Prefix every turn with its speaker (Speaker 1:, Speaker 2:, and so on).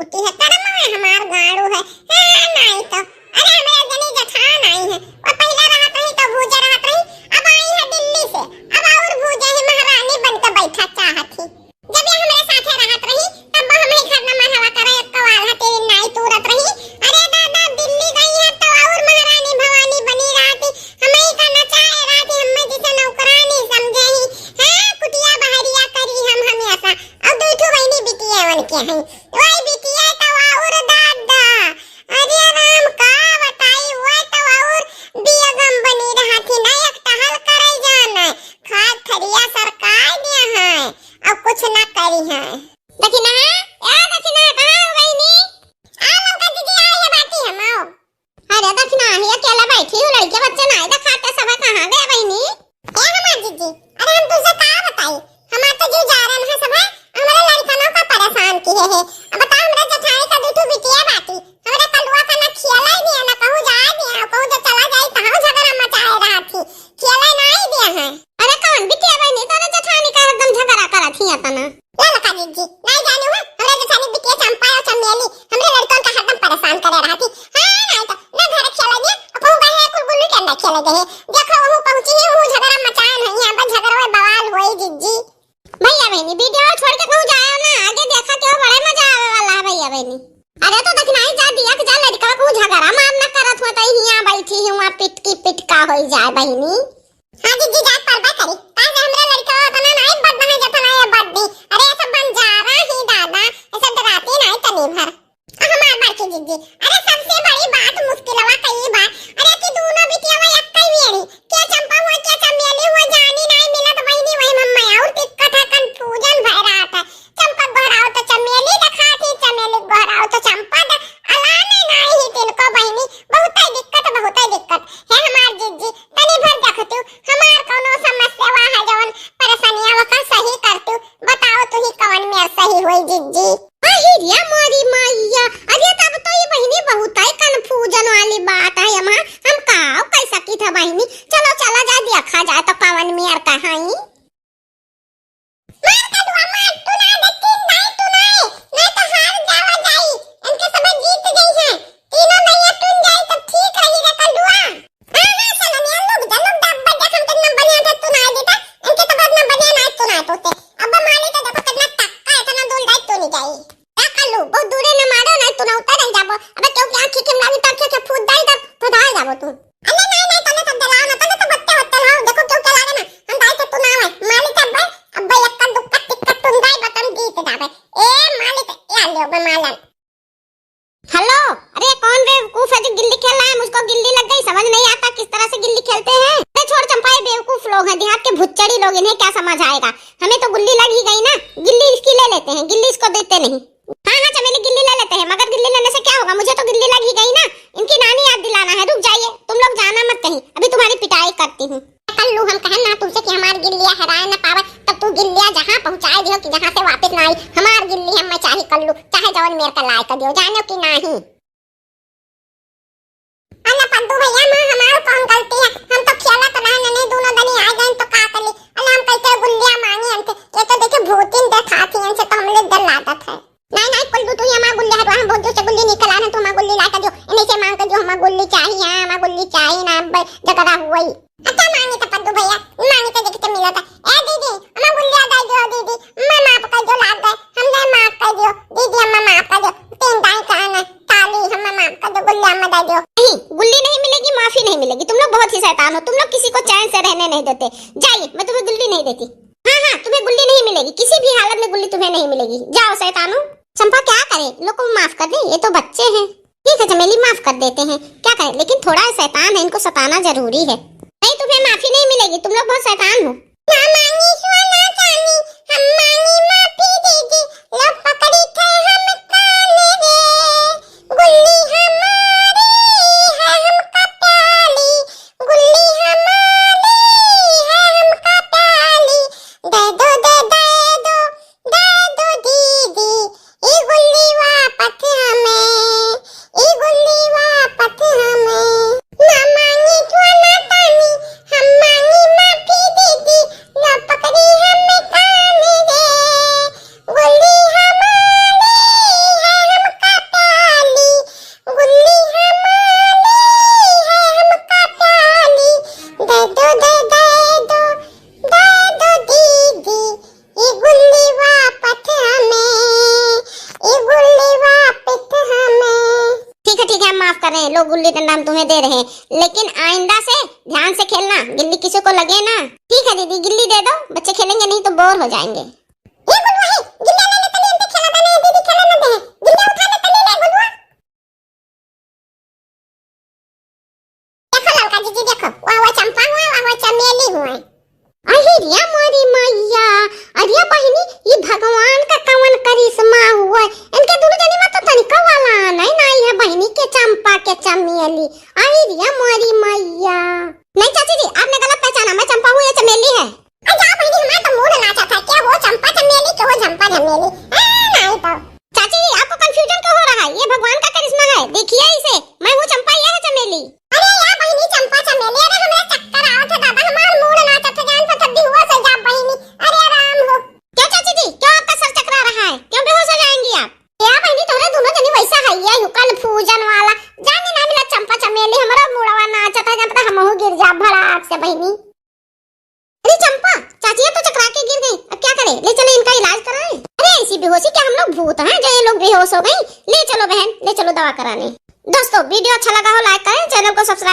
Speaker 1: पूती है कर्म में हमार गाड़ू है। हां नहीं तो अरे हमरा जनी जठान आई है और पहला रहत रही तो भूजा रहत रही, अब आई है दिल्ली से, अब और भूजा है महारानी बनकर बैठा चाहत थी। जब ये हमारे साथे रहत रही तब हम ही घर में हवा करे कवाल है तेरी नाई तुरत रही। अरे दादा दिल्ली गई है तो और महारानी भवानी बनी रहती, हम ही का नचाए रहती, हम जिसे नौकरानी समझे ही। हां कुटिया बहरिया करी हम ऐसा अब दूठो बहनी बिटिया बन के हैं वही बिटिया तो और दादा अरे राम का बताई वो तो और बेगम बनी रहती ना, एक टहल करे जाना खाद खरिया सरकार दिया है अब कुछ ना करी है। दक्षिणा दक्षिणा कहां हो बहनी? आलम का दीदी आई है बाती हम आओ। अरे दक्षिणा है अकेला बैठी हूं, लड़के बच्चे ना इधर खाते सब कहां गए बहनी? ए हमार दीदी अरे हम तुझसे का बताई, हमार तो जो जा रहा है सब है हमारे लड़कनों का परेशान किए है। अब बता हमरा जठाई का दूठो बिटिया बाती हमरा कलुआ का ना खियाला ही दिया ना कहूं जा दिया कहूं जो चला जाई तहां झगड़ा मचाए रहा थी, खियाला नहीं दिया है। अरे कौन बिटिया बहनी तोरे जठानी का एकदम झगड़ा करा थी अपना ले लका दीदी नहीं जाने हुआ हमरा जठानी बिटिया चंपा और चमेली हमरे लड़कन का हरदम परेशान करे रहा थी। हां नहीं तो ना घर खियाला दिया कहूं गए कुल गुल्लू के अंदर खेले गए देखो वो पहुंची है वो झगड़ा मचाए नहीं यहां पर झगड़ा में बवाल होई दीदी। भैया बहनी वीडियो छोड़ के कहूं जाओ ना आगे देखा क्यों बड़े मजा आवे वाला है भैया बहनी। अरे तो दक्षिणाई जा दिया कि जा लड़का को झगड़ा मारना करत होता ही यहां बैठी हूं वहां पिट की पिटका होई जाए बहनी। हां दीदी जा परबा करी काहे हमरा लड़का अपना नहीं बदना है जतना ये बद्दी अरे सब बन जा रहा ही दादा ऐसा डराती नहीं तनी भर हमार बात की दीदी। अरे सबसे बड़ी बात मुश्किलवा कई बार अरे कि दोनों बिटियावा एक कई वेरी क्या चंपा हुआ क्या चमेली हुआ जानी नहीं मिलत बहनी वही मम्मा और दिक्कत है कंफ्यूजन भय रहा था। चंपा घराओ तो चमेली दिखा थी चमेली घराओ तो चंपा अलाने नहीं तिनको बहनी बहुत ही दिक्कत है हमार दीदी तनी भर देखतू हमार कोनो समस्या वा है जवन परेशानियां का सही करतू बताओ तू ही कौन में सही होई दीदी। अहिरिया मोरी मैया अरे तब तो ये बहनी बहुत ही कंफ्यूजन वाली बात है हम काओ कैसा की था बहनी चलो चला जा देखा जाए तो कौन में कहां ही मार का दुआ मार तू ना देखती नहीं तू नहीं तो हार जावा जाई इनके सब जीत गई है तीनों नहीं टूट जाए तब ठीक रहेगा कल दुआ। हां चलो मैं लोग जब डब्बा देख हम कितना बढ़िया था तू ना देता इनके तो बाद में बढ़िया ना तू ना तोते अब माली तो देखो कितना टक्का है इतना दूर दाई तू नहीं जाई कल्लू बहुत दूर ना मारो ना तू ना उतर नहीं जाबो अबे क्यों क्या आंखें के लागी तक के फूट दाई तब तो दाई जाबो तू। अरे नहीं तने सब दलाओ ना तने तो बत्ते होते हो देखो क्यों क्या लागे ना हम दाई तो तू ना आवे माली तब अब एक का दुक्का टिक्का तुम दाई बतन जीत जावे ए माली तो या ले बे मालन। हेलो अरे कौन बेवकूफ है जो गिल्ली खेल रहा है मुझको गिल्ली लग गई समझ नहीं आता किस तरह से गिल्ली खेलते हैं। अरे छोड़ चंपा ये बेवकूफ लोग हैं देहात के भुच्चड़ी लोग इन्हें क्या समझ आएगा हमें तो गुल्ली लग ही गई ना गिल्ली इसकी ले लेते हैं गिल्ली इसको देते नहीं। हाँ चमेली गिल्ली ले लेते हैं मगर गिल्ली लेने से क्या होगा मुझे तो गिल्ली लग ही गई ना इनकी नानी याद दिलाना है रुक जाइए तुम लोग जाना मत कहीं अभी तुम्हारी पिटाई करती हूँ। कल्लू हम कहें ना तुमसे कि हमारी गिल्लियां हराए ना पावे तब तू गिल्लियां जहाँ पहुँचाए दियो कि जहाँ से वापस ना आई हमारी गिल्ली हम चाहे कल्लू चाहे जवन मेरे का लाए कर दियो जानो कि नहीं। अल्लाह पद्दू भैया मां हमारा कौन गलती है हम तो खेला तो नहीं दोनों दनी आ गए तो का कर ली अल्लाह हम कहते गुल्लियां मांगी हमसे ये तो देखे भूतिन देखा थी इनसे तो हम लोग डर लागत है। नहीं कुल्लू तू हमारा गुल्ली हटवा हम बहुत से गुल्ली निकल आना तुम गुल्ली ला कर दियो इन्हीं से मांग कर दियो हमारा गुल्ली चाहिए हमारा गुल्ली चाहिए ना झगड़ा हुआ ही अच्छा मांगी तो पद्दू भैया मांगी तो देखते मिला था ए दीदी हमारा गुल्ली दे दियो दीदी मैं माफ कर दो लाग गए हमने माफ कर दियो दीदी हम माफ कर दो तीन दाई कहना ताली हम माफ कर दो गुल्ली हम दे दियो। नहीं गुल्ली नहीं मिलेगी माफी नहीं मिलेगी तुम लोग बहुत ही शैतान हो तुम लोग किसी को चैन से रहने नहीं देते जाइए मैं तुम्हें गुल्ली नहीं देती। हाँ तुम्हें गुल्ली नहीं मिलेगी किसी भी हालत में गुल्ली तुम्हें नहीं मिलेगी जाओ शैतानो। चंपा क्या करे लोग को माफ कर दे ये तो बच्चे हैं ठीक है चमेली माफ कर देते हैं क्या करें लेकिन थोड़ा शैतान है इनको सताना जरूरी है। नहीं तुम्हें माफी नहीं मिलेगी तुम लोग बहुत शैतान हो। ना मांगी सोना चांदी हम मांगी माफी दीदी लो पकड़ी थे हम काने रे गुल्ली हमारी है हमका प्याली गुल्ली हमारी है हमका प्याली दे दो दीदी ई गुल्ली वापस हमें ई गुल्ली वापस हमें ना मांगी सोना चांदी हम मांगी माफी दीदी लो पकड़ी हमें काने
Speaker 2: लो गुल्ली डंडा हम तुम्हें दे रहे हैं, लेकिन आइंदा से ध्यान से खेलना, गिल्ली किसी को लगे ना। ठीक है दीदी, गिल्ली दे दो, बच्चे खेलेंगे नहीं तो बोर हो जाएंगे।
Speaker 1: ये गुलुआ है, गिल्ला ले ले तनी इनसे खेला देना है, दीदी खेला ना दे, गिल्ला उठा ले तनी ले गुलुआ। देखो लड़का जीजी देखो, वाह चंपा हुआ, वाह चमेली हुआ।
Speaker 2: अरे रिया मोरी मैया, अरे बहिनी ये भगवान का कवन करिश्मा हुआ। इनके दोनों जनी में तो तनिका वाला नहीं नहीं है, बहिनी के चंपा के चमेली। अरे रिया मोरी मैया, नहीं चाची जी आपने गलत पहचाना, मैं चंपा हूँ, ये चमेली है।
Speaker 1: जा बहनी, हमारा तो मूड नाचा था, क्या वो चंपा चमेली के वो चंपा चमेली, नहीं तो।
Speaker 2: चाची जी आपको कंफ्यूजन क्यों हो रहा है, ये भगवान का करिश्मा है, देखिए इसे, मैं हूँ चंपा, ये है चमेली।
Speaker 1: अरे यार बहनी चंपा चमेली, अरे हमें चक्कर आवत है दादा, हमारा मूड नाचा था, जान पता बेहोश हो जा बहनी, अरे आराम हो।
Speaker 2: क्यों चाची जी, क्यों आपका सर चकरा रहा है, क्यों बेहोश हो जाएंगी आप? या बहनी तोरे दोनों जनी वैसा है, ये कल पूजन वाला जाने ना मिला चंपा चमेली, हमारा मुड़वा नाचा था, जब तक हमहु गिर जा भड़ाक से बहनी। अरे चंपा चाची तो चकरा के गिर गई, अब क्या करें, ले चलो इनका इलाज कराएं। अरे ऐसी बेहोशी क्या हम लोग भूत हैं जो ये लोग बेहोश हो गई, ले चलो बहन, ले चलो दवा कराने। दोस्तों वीडियो अच्छा लगा हो लाइक करें, चैनल को सब्सक्राइब